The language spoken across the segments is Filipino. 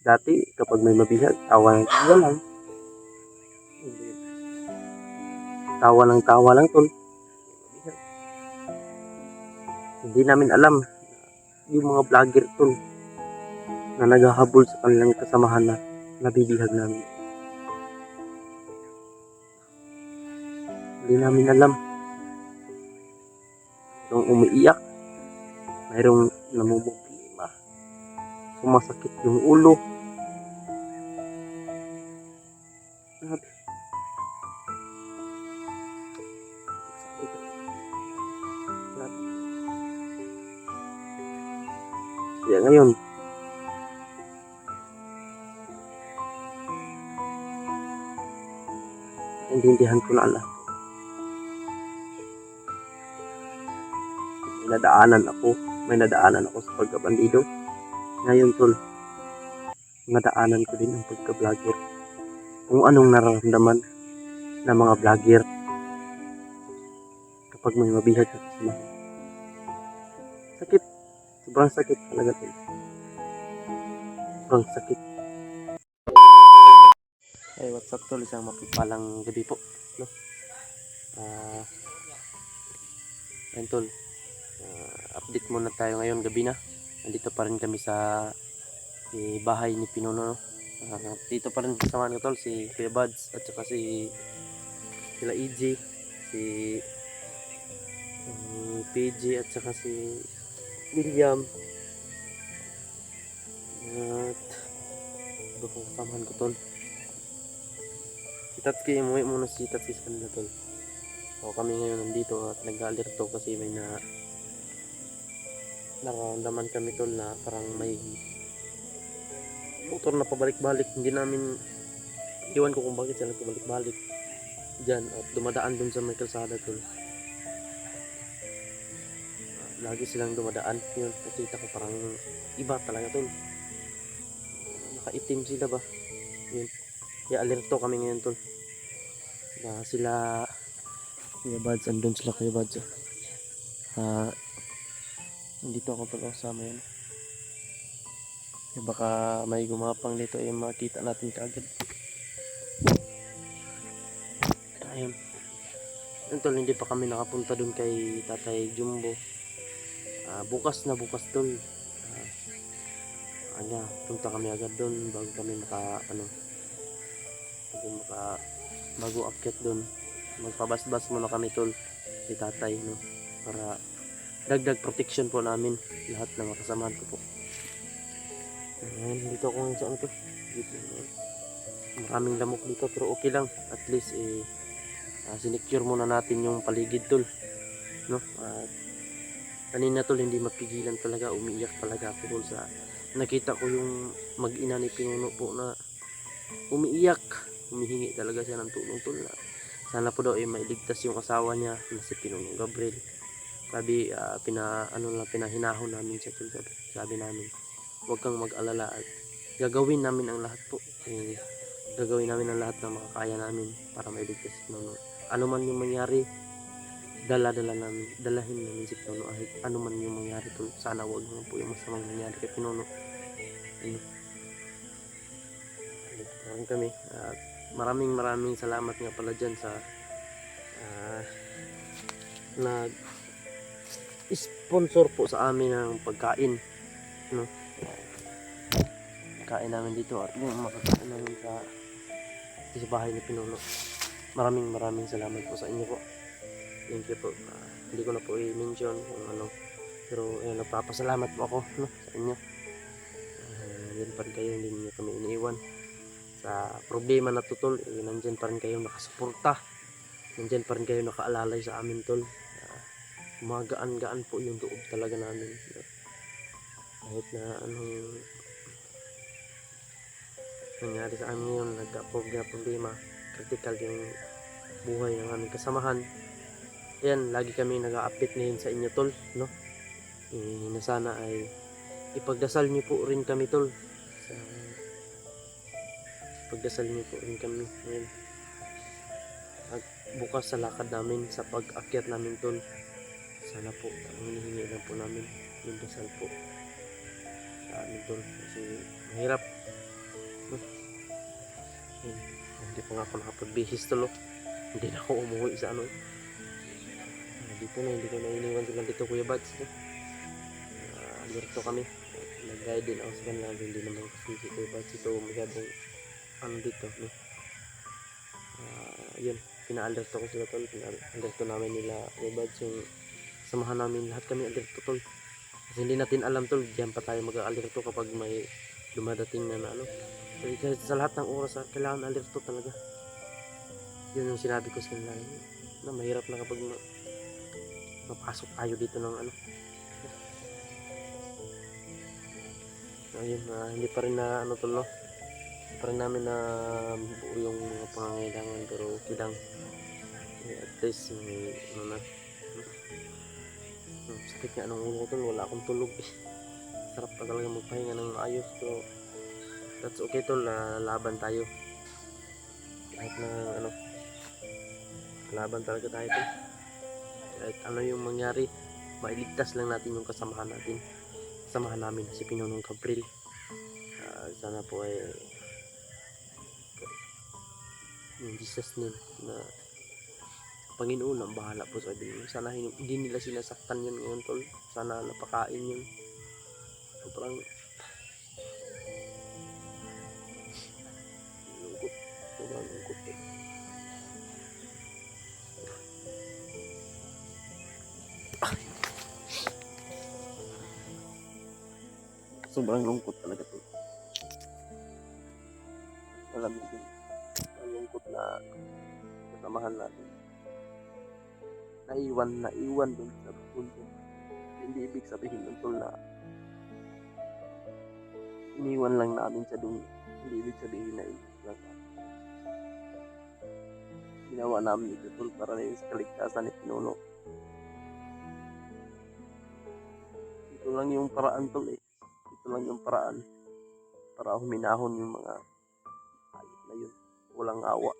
Dati kapag may mabihag, tawa ng tawa lang. Tawa lang tol. Hindi namin alam yung mga vlogger tol na naghahabol sa kanilang kasamahan na nabibihag namin. Hindi namin alam. Mayroong umiiyak, mayroong namumblema, sumasakit yung ulo. Grabe. Grabe. Kaya ngayon, intindihan ko na lahat. May nadaanan ako sa pagkabandido. Ngayon tol, nadaanan ko din ang pagka-vlogger. Kung anong nararamdaman ng mga vlogger kapag may mabihag sa kasamahan. Sakit. Sobrang sakit talaga tol. Sobrang sakit. Hey, what's up tol? Isang mapagpalang gabi po. No? Ayun tol. Update muna tayo ngayon, gabi na. Nandito pa rin kami sa bahay ni Pinuno. Dito pa rin kasamahan ko tol, si Kuya Buds at saka sila EJ, si PJ at saka si William. At iba pong kasamahan ko tol. Si Tatsuki, umuwi muna si Tatsuki sa kanila tol. So kami ngayon nandito at nag-alerto kasi may nararamdaman kami tol na parang may motor na pabalik-balik. Hindi namin iwan ko kung bakit sila pabalik-balik dyan at dumadaan dun sa may kalsada tol. Lagi silang dumadaan. Yun, nakita ko parang iba talaga tol. Nakaitim sila ba? Yun. Kaya alerto kami ngayon tol. Na sila Kuya Buds, andun sila Kuya Buds. Dito ako tol kasama yan. Baka may gumapang dito makita natin kaagad. Ayun. Yun tol, hindi pa kami nakapunta dun kay Tatay Jumbo. Bukas tol. Punta kami agad dun bago kami bago akyat dun. Magpabasbas muna kami tol si Tatay, no, para dagdag protection po namin lahat ng mga kasamahan ko po. Dito ako ngayon sa ano to. Dito, maraming lamok dito pero okay lang. At least sinecure muna natin yung paligid tol, no? At kanina tol hindi mapigilan talaga, umiiyak talaga ako tol sa nakita ko yung mag-ina ni Pinuno po na umiiyak, humihingi talaga siya ng tulong tol na sana po daw mailigtas yung asawa niya na si Pinuno Gabriel. Sabi pinahinahon namin siya tol. Sabi namin huwag kang mag-alala at gagawin namin ang lahat po. Gagawin namin ang lahat ng makakaya namin para mailigtas si Pinuno. Ano man yung mangyari, dalahin namin si Pinuno. Ano man yung mangyari tol, sana huwag naman po yung masamang mangyari kay Pinuno. Meron kami at maraming salamat nga pala dyan sa nag-sponsor po sa amin ng pagkain, no? Kain namin dito at yung makakain namin sa bahay ni Pinuno. Maraming salamat po sa inyo po. Thank you po. Hindi ko na po i-mention kung ano, pero nagpapasalamat po ako, no, sa inyo. Nandiyan pa rin kayo, hindi niyo kami iniiwan sa problema na to tol. Nandiyan pa rin kayo nakasuporta, nandiyan pa rin kayo nakaalalay sa amin tol. Magaan-gaan po yung loob talaga namin, kahit na anong nangyari sa amin ngayon. Problema, critical yung buhay ng aming kasamahan. Yan, lagi kami nag-a-update ngayon sa inyo tol, no? Na sana ay ipagdasal niyo po rin kami tol. Pagdasal niyo po rin kami ngayon at bukas sa lakad namin, sa pag-akyat namin tol. Sana po, hinihingi lang po namin yung dasal po sa amin tol, kasi mahirap No? Ayun. Hindi pa nga ako nakapagbihis tulo. Hindi na ako umuwi sa ano. Dito na, hindi ko na iniwan sila dito Kuya Bads. No? Alerto kami. Nag-guide din ako sa kanila. Hindi naman kasi si Kuya Bads ito masyadong ano dito. No? Yun, pina-alerto ko sila tol. Pina-alerto namin nila Kuya Bads yung samahan namin. Lahat kami alerto tol. Kasi hindi natin alam tol, diyan pa tayo mag-alerto kapag may dumadating na ano. Kasi sa lahat ng oras, kailangan alerto talaga. Yun yung sinabi ko sa kanila. Na mahirap na kapag mapasok tayo dito ng ano. Ayun, hindi pa rin na ano tol no. Hindi pa rin namin na buo yung mga pangangailangan pero okay lang. At least may ano na. Sakit nga nung ulo ko tol, wala akong tulog eh. Sarap pa talaga magpahinga ng ayos pero that's okay tol, laban tayo. Kahit na ano, laban talaga tayo tol. Kahit ano yung mangyari, mailigtas lang natin yung kasamahan natin. Kasamahan namin si Pinonong Cabril. Sana po ay in Jesus name na Panginoon ang bahala po sa kanila. Sana hindi nila sinasaktan yun ngayon tol. Sana napakain yun. Sobrang lungkot. Sobrang lungkot tol. Sobrang lungkot talaga tol. Alam mo din, ang lungkot na kasamahan natin. Naiwan dun sa punto. Hindi ibig sabihin nun tol na iniwan lang namin siya dun. Hindi ibig sabihin na iniwan lang namin. Ginawa namin ito tol para rin sa kaligtasan ni Pinuno. Ito lang yung paraan tol eh. Ito lang yung paraan para huminahon yung mga ayot na yun. Walang awa.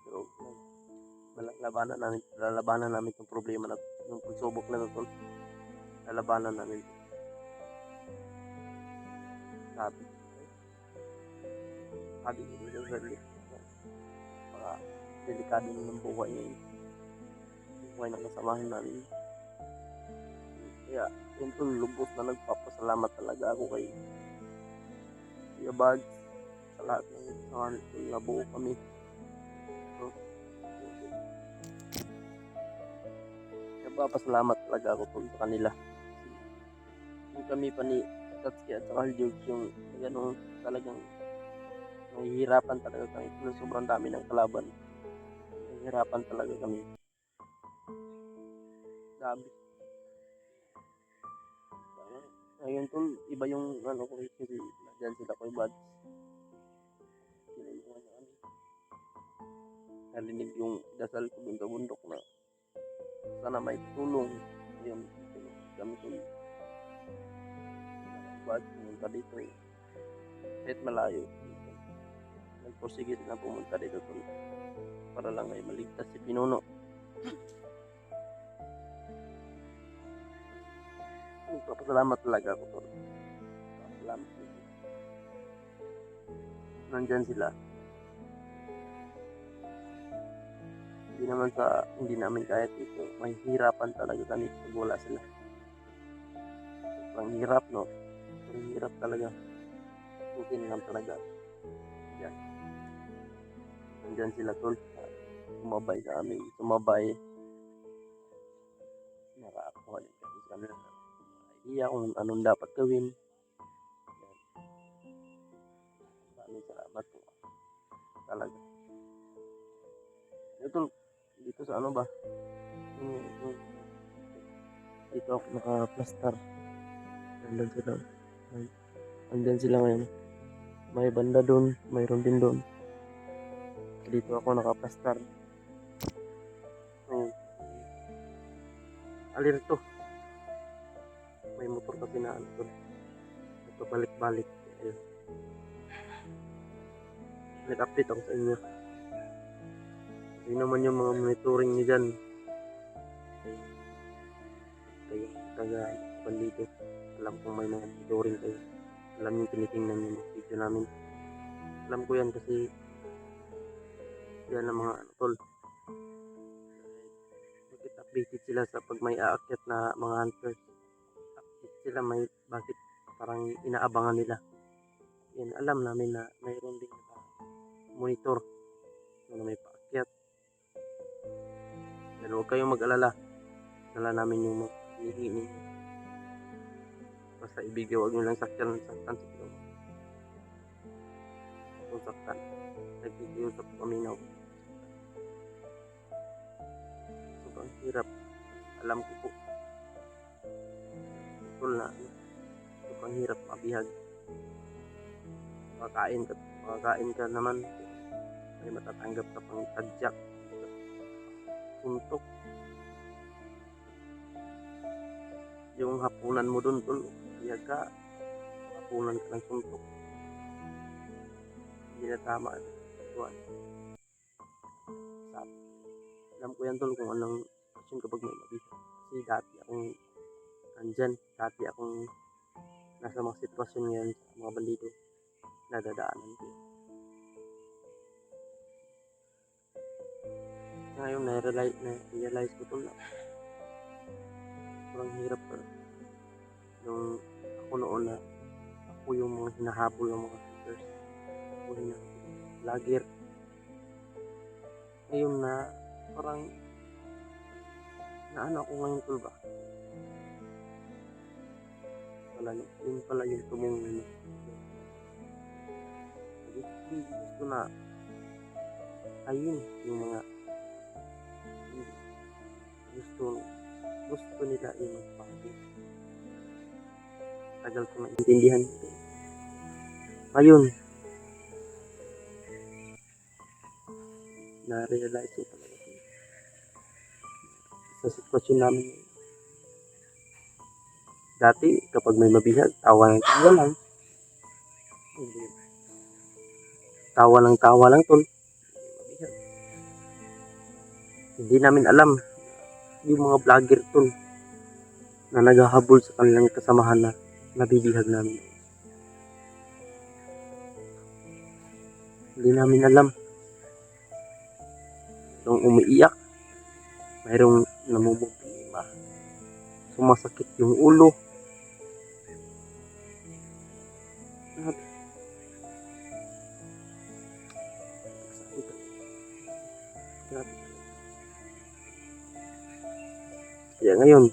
Pero lalabanan namin itong problema na yung pagsubok na ito. Lalabanan namin. Sabi ko dito sa mga delikado ng buhay ngayon. Buhay na kasamahan namin. Kaya yun tol, lubos na nagpapasalamat talaga ako kay Kuya Bads sa lahat ng kasamahan tol, nabuo kami. So, nagpapasalamat talaga ako tol sa kanila. Yung kami pa ni Tatsuki at saka George yung ganun talagang nahihirapan talaga kami. Sobrang dami ng kalaban. Nahihirapan talaga kami. Sabi. Ngayon tol, iba yung ano ko kasi nandiyan sila Kuya Bads. Tinulungan niya kami. Narinig yung dasal ko dun sa bundok na sana may tulong. Ayun, tulong kami tol. Bads pumunta dito eh. Kahit malayo. Nagpursige sila pumunta dito tol. Para lang ay maligtas si Pinuno. Nagpapasalamat talaga ako tol. Salamat. Nandyan sila. Hindi namin kaya dito. Mahihirapan talaga kami pag wala sila. Ang hirap no. Ang hirap talaga. Bukin lang talaga. Yan. Nandyan sila tol. Sumabay sa amin. Sumabay. Nakakuha din kami sa kanila. Idea kung anong dapat gawin. Yan. Maraming salamat po. Talaga. Ito, dito sa ano ba? Dito ako naka-plaster. Nandyan sila ngayon. May banda doon, mayroon din doon. Dito ako naka-plaster. Ayun. Alerto. May motor kasi na ano doon. Ito balik-balik. Ayun. Nag-update ako sa inyo. Yun naman yung mga monitoring niyo dyan. Kaya taga bandido. Alam kong may mga video rin kayo. Alam yung tinitingnan yung video namin. Alam ko yan kasi yan ang mga tol. Bakit updated sila sa pag may aakyat na mga hunters? Updated sila bakit parang inaabangan nila. Yan, alam namin na mayroon din monitor na may paakyat. Pero huwag kayong mag-alala. Dala namin yung mga hinihingi ninyo. Basta ibigay, huwag nyo lang saktan sa video. Kung saktan, nagkikiusap kami na sobrang hirap. Alam ko po. Tol na, sobrang hirap mabihag. Makakain ka naman. May matatanggap ka pang tadyak. Suntok. Yung hapunan mo dun, tol. Bihag ka. Hapunan ka ng suntok. Hindi na tama. Tuwan. Alam ko yan, tol, kung anong action kapag may mabihag. Kasi dati akong nandyan. Dati akong nasa mga sitwasyon ngayon sa mga bandido. Nadadaanan ko. Ngayon, na-realize ko tol na sobrang hirap pa. Nung ako noon na ako yung mga hinahabol ng mga shooters. Ako yung vlogger. Ngayon na parang naano ako ngayon tol ba? Yun pala yung tumong gusto na ayun yung mga gusto nila yung magpapagod. Tagal ko naintindihan ito. Ayun, na-realize ko talaga ito. Sa sitwasyon namin dati kapag may mabihag, tawa lang tol. Hindi namin alam yung mga vlogger tol na naghahabol sa kanilang kasamahan na nabibihag namin. Hindi namin alam. Yung umiiyak, mayroong namumubima, sumasakit yung ulo. Grabe. Kaya ngayon,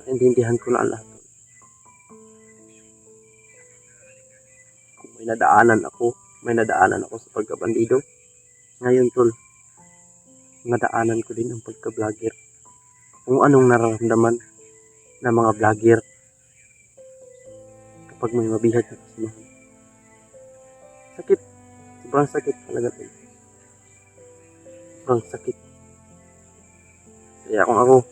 naintindihan ko na ang lahat. Kung may nadaanan ako sa pagkabandido. Ngayon tol, nadaanan ko din ang pagka-vlogger. Kung anong nararamdaman ng mga vlogger kapag may mabihag na kasamahan. Sakit. Sobrang sakit talaga tol. Sobrang sakit. Kaya kung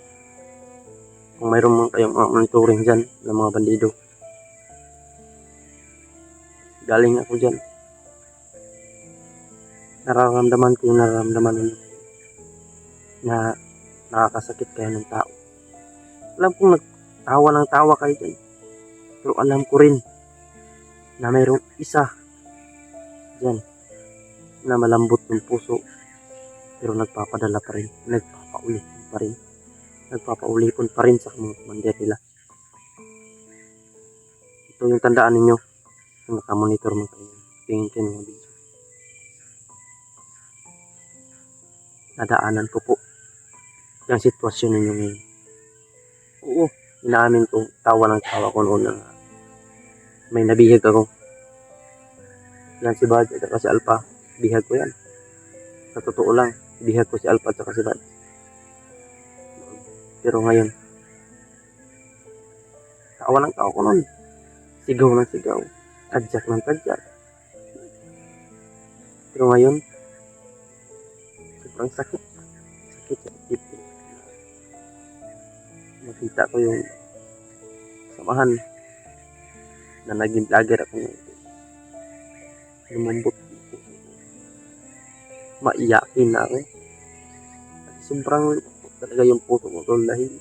mayroon mo kayong monitoring dyan ng mga bandido, galing ako dyan. Nararamdaman ko yung nararamdaman na nakakasakit kayo ng tao. Alam kong nagtawa ng tawa kayo dyan. Pero alam ko rin na mayroong isa dyan na malambot yung puso pero nagpapadala pa rin, nagpapaulipon pa rin sa mga commander nila. Ito yung tandaan ninyo kung nakamonitor mo kayo. Tingin kayo ng mga video. Nadaanan ko po yung sitwasyon ninyo ngayon. Oo, inaamin ko, tawa ng tawa ko noon na may nabihag ako. Yan si Bad at si Alpha, bihag ko yan. Sa totoo lang, bihag ko si Alpha at si Bad. Pero ngayon, tawa ng tawa ko noon. Sigaw ng sigaw, tadyak ng tadyak. Pero ngayon, sobrang sakit sa isip. Nakita ko yung samahan na naging vlogger ako ngayon. Lumambot. Maiyakin na ako. sobrang lungkot talaga yung puso ko tol dahil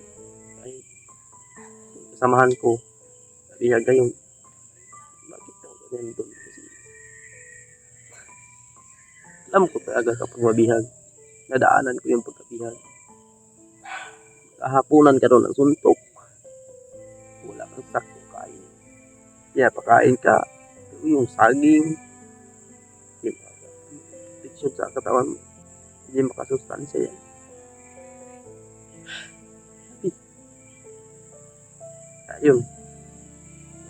kahit kasamahan ko bihag ngayon. Bakit ako ganyan tol? Kasi alam ko talaga kapag mabihag, nadaanan ko yung pagkabihag. Kahapunan ka doon ng suntok. Wala kang saktong kain. Kaya pakain ka. Pero yung saging, yung friction sa katawan mo, hindi makasustansya yan. Ayun.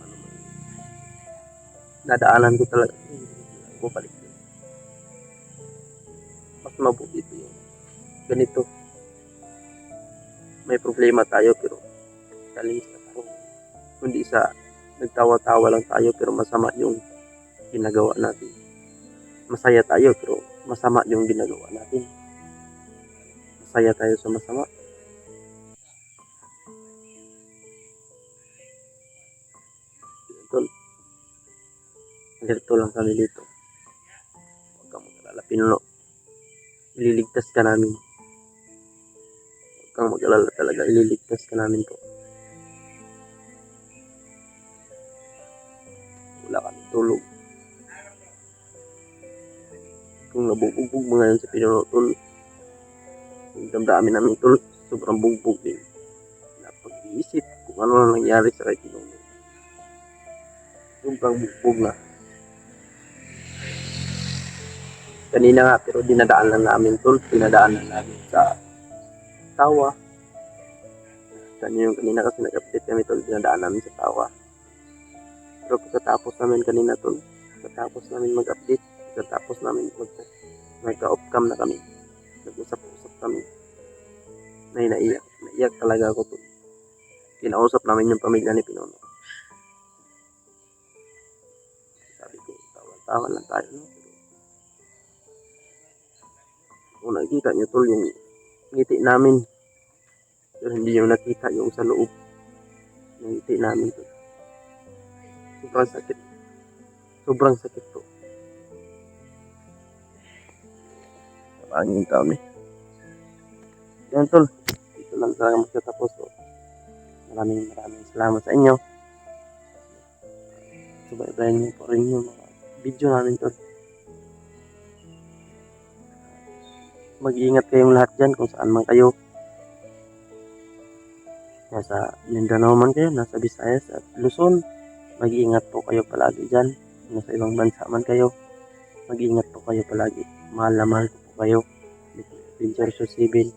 Ano man, nadaanan ko talaga. Bumalik. Mas mabuti ito yung ganito. May problema tayo pero kalis na tayo. Kundi sa nagtawa-tawa lang tayo pero masama yung ginagawa natin. Masaya tayo pero masama yung ginagawa natin. Masaya tayo sa masama. Tol, ganito lang kami dito. Huwag kang mag-alala, Pinuno. Ililigtas ka namin. Huwag kang mag-alala talaga, ililigtas ka namin po. Wala kami tulog. Kung nabubugbog mo ngayon sa Pinuno, tol, yung damdamin namin, tol, sobrang bugbog din. Napag-iisip kung ano na nangyari sa kay Pinuno. Sobrang bugbog na. Kanina nga, pero dinadaan lang namin, tol. Dinadaan lang namin sa tawa. Kita nyo yung kanina kasi nag-update kami, tol. Dinadaan namin sa tawa. Pero pagkatapos namin kanina, tol, pagkatapos namin mag-update, pagkatapos namin nagka-off-cam na kami, nag-usap-usap kami, naiyak. Naiyak talaga ako, tol. Kinausap namin yung pamilya ni Pinuno. Sabi ko, tawa-tawa lang tayo, no? Kung nakikita nyo, tol, yung ngiti namin, pero hindi nyo nakita yung sa loob ng ngiti namin, tol. Sobrang sakit. Sobrang sakit to. Maraming kami. Yan, tol. Dito lang talaga magtatapos, tol. Maraming salamat sa inyo. Subaybayan niyo po rin yung mga video namin, tol. Mag-iingat kayong lahat dyan kung saan man kayo. Nasa Mindanao man kayo, nasa Visayas at Luzon. Mag-iingat po kayo palagi dyan. Nasa ibang bansa man kayo, mag-iingat po kayo palagi. Mahal na mahal po kayo. Adventure Show 7.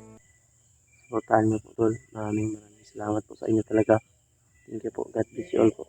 Supportahan niyo po, tol. Maraming salamat po sa inyo talaga. Thank you po. God bless you all po.